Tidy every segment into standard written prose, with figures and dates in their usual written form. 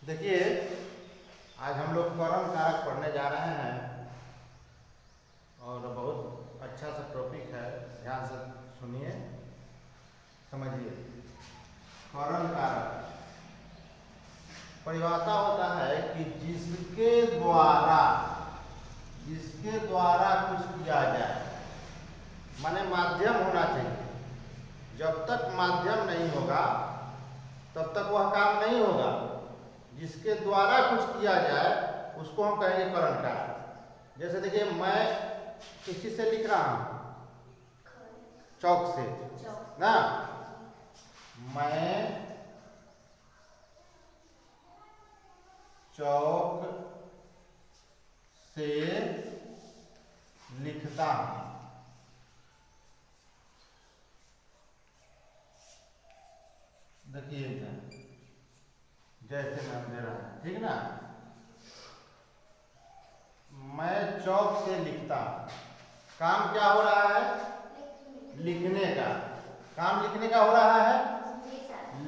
देखिए, आज हम लोग करण कारक पढ़ने जा रहे हैं और बहुत अच्छा सा टॉपिक है। ध्यान से सुनिए, समझिए। करण कारक परिभाषा होता है कि जिसके द्वारा कुछ किया जाए, माने माध्यम होना चाहिए। जब तक माध्यम नहीं होगा तब तक वह काम नहीं होगा। जिसके द्वारा कुछ किया जाए उसको हम कहेंगे करण कारक। जैसे देखिए, मैं किस चीज से लिख रहा हूं? चौक से ना। मैं चौक से लिखता हूं। देखिए, जैसे नाम दे रहा है, ठीक ना। मैं चौक से लिखता हूं। काम क्या हो रहा है? लिखने का काम लिखने का हो रहा है।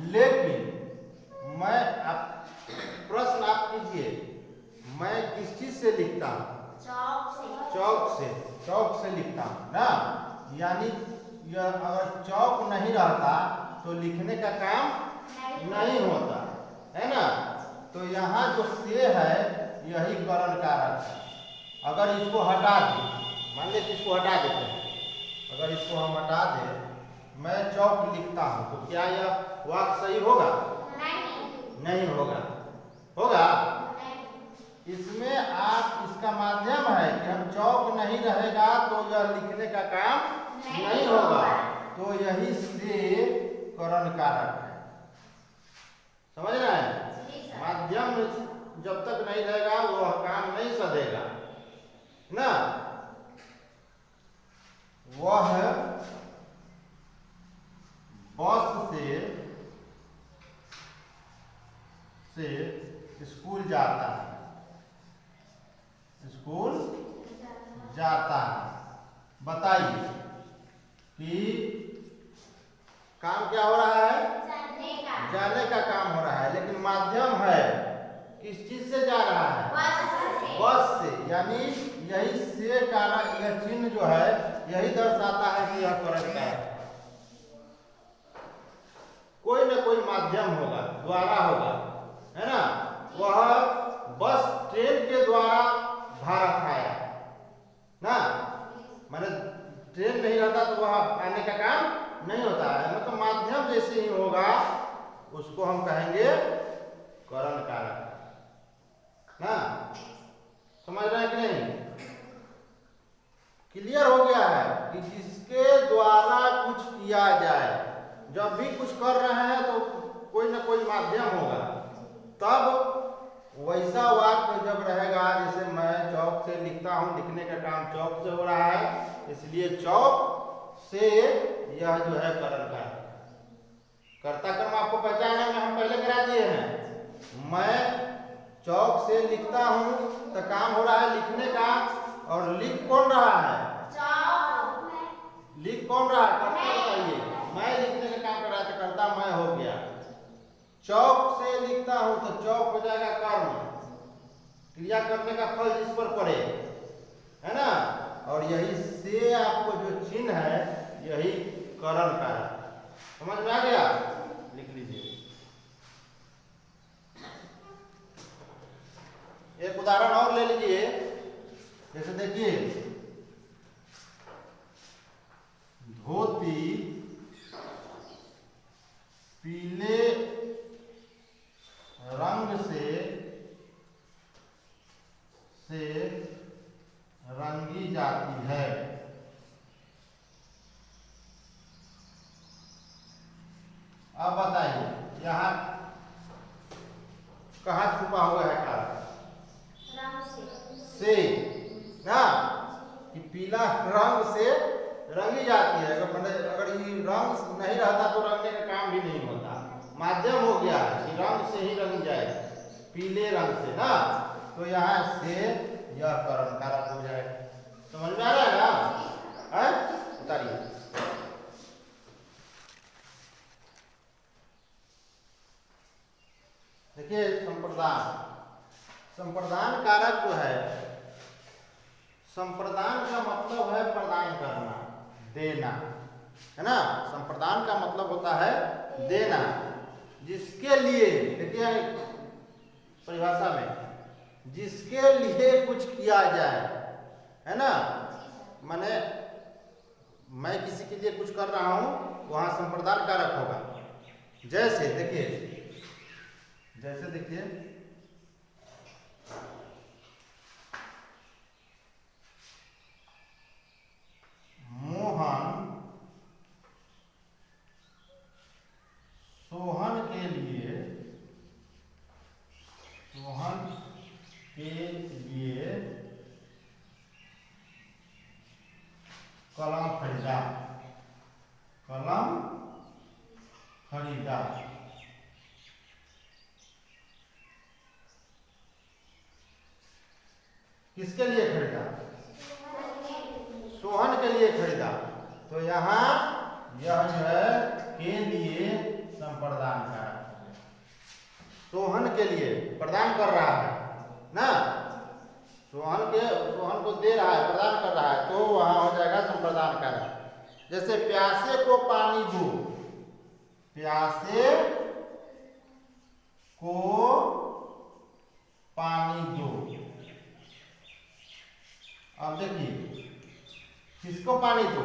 लेकिन मैं प्रश्न आप कीजिए, मैं किस चीज से लिखता हूं? चौक से लिखता हूं ना। यानी अगर चौक नहीं रहता तो लिखने का काम नहीं होता है ना। तो यहाँ जो से है यही करण कारक है। अगर इसको हटा दें, मान लीजिए इसको हटा देते हैं, अगर इसको हम हटा दें, मैं चौक लिखता हूं, तो क्या यह वाक्य सही होगा? नहीं होगा। होगा? इसमें आप इसका माध्यम है कि हम चौक नहीं रहेगा तो यह लिखने का काम नहीं होगा। तो यही से करण कारक है। समझ रहे हैं? माध्यम जब तक नहीं रहेगा वह काम नहीं सधेगा ना। वह बस से स्कूल जाता है। स्कूल जाता है। बताइए कि काम क्या हो रहा है? जाने का काम हो रहा है, लेकिन माध्यम है किस चीज से जा रहा है? बस से। यानी यही से कारक, यह चिन्ह जो है यही दर्शाता है कि यह करण कारक है। कोई न कोई माध्यम होगा, द्वारा होगा, है ना। वह बस ट्रेन के द्वारा भारत आया ना। माने ट्रेन नहीं रहता तो वह आने का काम नहीं होता है। मतलब माध्यम जैसे ही होगा उसको हम कहेंगे करण कारक ना। समझ रहे हैं कि नहीं? क्लियर हो गया है कि जिसके द्वारा कुछ किया जाए। जब भी कुछ कर रहे हैं तो कोई ना कोई माध्यम होगा। तब वैसा वाक्य जब रहेगा, जैसे मैं चौक से लिखता हूं, लिखने का काम चौक से हो रहा है, इसलिए चौक से यह जो है करण कारक। कर्ता कर्म आपको पहचानने में हम पहले करा दिए हैं। मैं चौक से लिखता हूं तो काम हो रहा है लिखने का। और लिख कौन रहा है? लिख कौन रहा है? कर्ता बताइए। मैं लिखने का काम कर रहा था, कर्ता मैं हो गया। चौक से लिखता हूं तो चौक हो जाएगा कर्म, क्रिया करने का फल जिस पर पड़े, है ना। और यही से आपको जो चिन्ह है यही करण कारक। समझ में आ गया? लिख लीजिए। एक उदाहरण और ले लीजिए। जैसे देखिए, धोती पीले रंग से रंगी जाती है। अब बताइए यहाँ कहाँ छुपा हुआ है कारक? से ना। कि पीला रंग से रंगी जाती है। अगर ये रंग नहीं रहता तो रंगने का काम भी नहीं होता। माध्यम हो गया कि रंग से ही रंग जाए, पीले रंग से ना। तो यहाँ से यह करण कारक हो जाएगा। समझ में आ रहा है ना? उतारिए। देखिए संप्रदान, संप्रदान कारक जो है, संप्रदान का मतलब है प्रदान करना, देना, है ना। संप्रदान का मतलब होता है देना, जिसके लिए, देखिए परिभाषा में, जिसके लिए कुछ किया जाए, है ना। माने मैं किसी के लिए कुछ कर रहा हूं, वहां संप्रदान कारक होगा। जैसे देखिए, जैसे देखिए मोहन सोहन के लिए कलम खरीदा, कलम खरीदा। किसके लिए खरीदा? सोहन के लिए खरीदा। तो यहाँ यह जो है के लिए संप्रदान कारक, सोहन के लिए प्रदान कर रहा है ना, सोहन को दे रहा है, प्रदान कर रहा है, तो वहां हो जाएगा संप्रदान कारक। जैसे प्यासे को पानी दो, प्यासे को पानी दो। अब देखिए किसको पानी दो?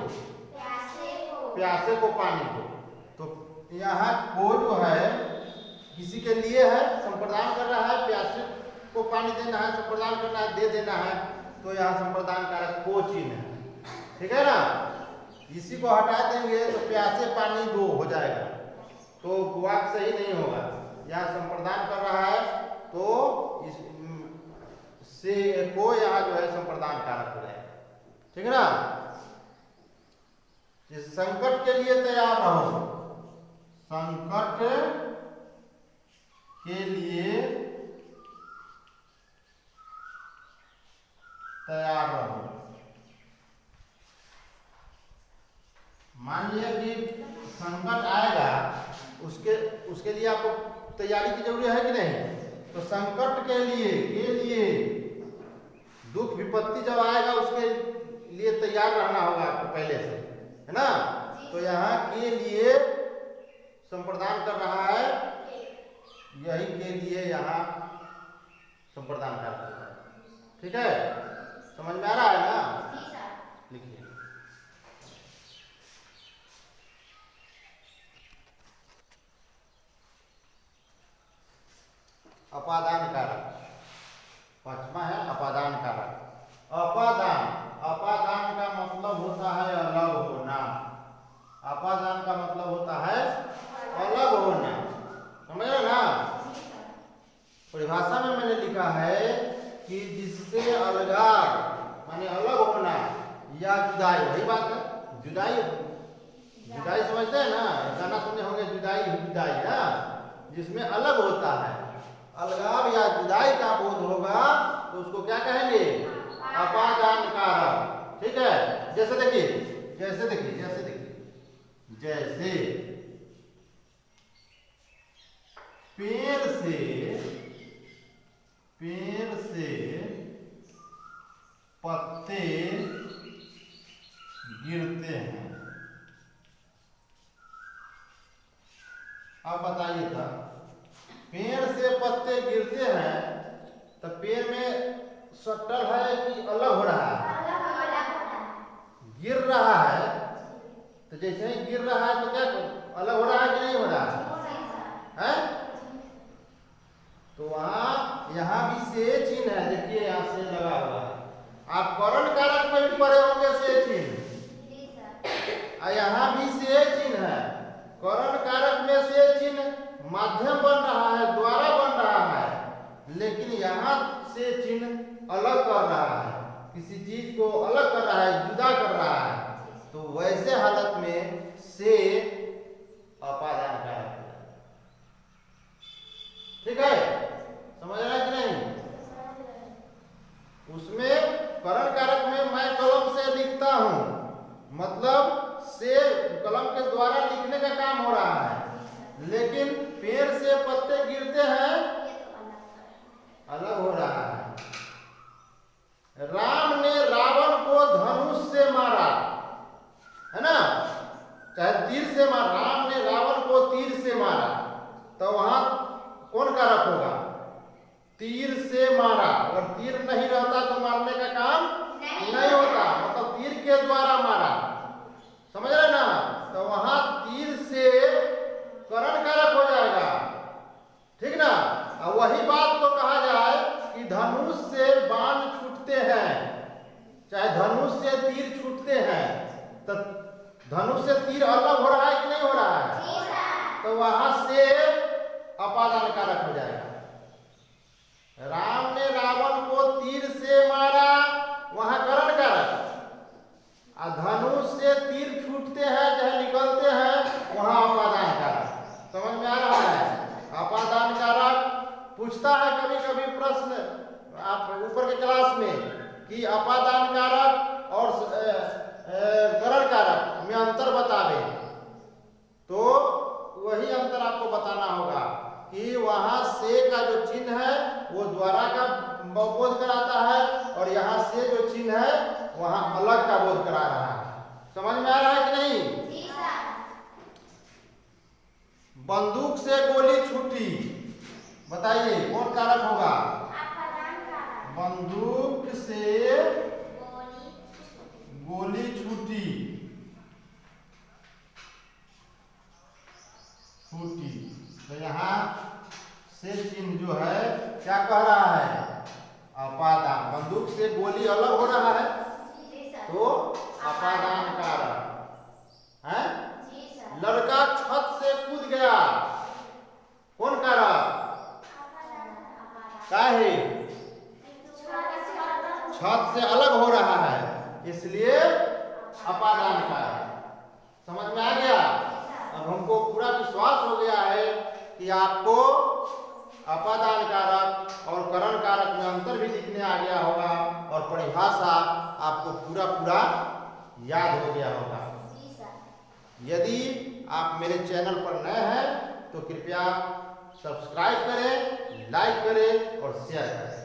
प्यासे को पानी दो। तो यहाँ को जो है किसी के लिए है, संप्रदान कर रहा है, प्यासे को पानी देना है, संप्रदान करना है, दे देना है, तो यहाँ संप्रदान कारक को चिन्ह है, ठीक है ना। इसी को हटा देंगे तो प्यासे पानी दो हो जाएगा, तो वाक्य सही नहीं होगा। यहाँ संप्रदान कर रहा है तो इस से को यहाँ जो है संप्रदान कारक हो जाएगा, ठीक है ना। इस संकट के लिए तैयार रहो, संकट के लिए तैयार रहो। मान लिया कि संकट आएगा, उसके लिए आपको तैयारी की जरूरत है कि नहीं? तो संकट के लिए दुख विपत्ति जब आएगा उसके लिए तैयार रहना होगा आपको पहले से, है ना। तो यहाँ के लिए संप्रदान कर रहा है, यही के लिए यहाँ संप्रदान कर रहा है, ठीक है। समझ में आ रहा है ना? लिखिए अपादान कारक, पांचवा है अपादान कारक। अपादान, अपादान का मतलब होता है अलग होना, अपादान का मतलब होता है अलग होना, समझ रहे ना। परिभाषा में मैंने लिखा है कि जिससे अलगाव माने अलग होना या जुदाई, वही बात है। जुदाई, जुदाई समझते हैं ना, गाना सुने होंगे जुदाई जुदाई ना, जिसमें अलग होता है, अलगाव या जुदाई का बोध होगा तो उसको क्या कहेंगे? अपादान कारक, ठीक है। जैसे देखिए जैसे पेड़ से पत्ते गिरते हैं। अब बताइए था, पेड़ से पत्ते गिरते हैं तो पेड़ में सटल है कि अलग हो रहा है? गिर रहा है, तो जैसे ही गिर रहा है तो क्या अलग हो रहा है कि नहीं हो रहा है? तो वहां यहाँ भी से चिन्ह है, देखिए यहाँ से लगा हुआ है। आप करण कारक में भी पढ़े होंगे से चिन्ह, यहाँ भी से चिन्ह है। करण कारक में से चिन्ह माध्यम बन रहा है, द्वारा बन रहा है, लेकिन यहाँ से चिन्ह अलग कर रहा है, किसी चीज को अलग कर रहा है, जुदा कर रहा है। तो वैसे हालत में से अपादान कारक है, ठीक है। समझ रहा है कि नहीं? उसमें करण कारक में मैं कलम से लिखता हूं, मतलब से कलम के द्वारा लिखने का काम हो रहा है, लेकिन पेड़ से पत्ते गिरते हैं तो वहां कौन कारक होगा? तीर से मारा। अगर तीर नहीं रहता तो मारने का काम नहीं होता, मतलब तीर के द्वारा मारा, समझ रहे ना? तो वहां तीर से करण कारक हो जाएगा, ठीक ना? और वही बात तो कहा जाए कि धनुष से बाण छूटते हैं, चाहे धनुष से तीर छूटते हैं, तो धनुष से तीर अलग हो रहा है कि नहीं हो रहा है? तो वहां से अपादान कारक हो जाएगा। राम ने रावण को तीर से मारा, वहां करण कारक। धनुष से तीर छूटते हैं चाहे निकलते हैं, वहां अपादान कारक। समझ में आ रहा है? अपादान कारक पूछता है कभी कभी प्रश्न आप ऊपर के क्लास में कि अपादान कारक और करण कारक में अंतर बतावे, तो वही अंतर आपको बताना होगा कि वहां से का जो चिन्ह है वो द्वारा का बोध कराता है, और यहाँ से जो चिन्ह है वहां अलग का बोध करा रहा है। समझ में आ रहा है कि नहीं? जी सर। बंदूक से गोली छूटी, बताइए कौन कारक होगा? बंदूक से गोली छूटी, तो यहाँ से चिन्ह जो है क्या कह रहा है? अपादान। बंदूक से गोली अलग हो रहा है तो अपादान कारक है। लड़का छत से कूद गया, कौन कारक? काहे? छत से अलग हो रहा है, इसलिए अपादान कारक। समझ में आ गया? अब हमको पूरा विश्वास हो गया है कि आपको अपादान कारक और करण कारक में अंतर भी दिखने आ गया होगा, और परिभाषा आपको पूरा याद हो गया होगा। यदि आप मेरे चैनल पर नए हैं तो कृपया सब्सक्राइब करें, लाइक करें और शेयर करें।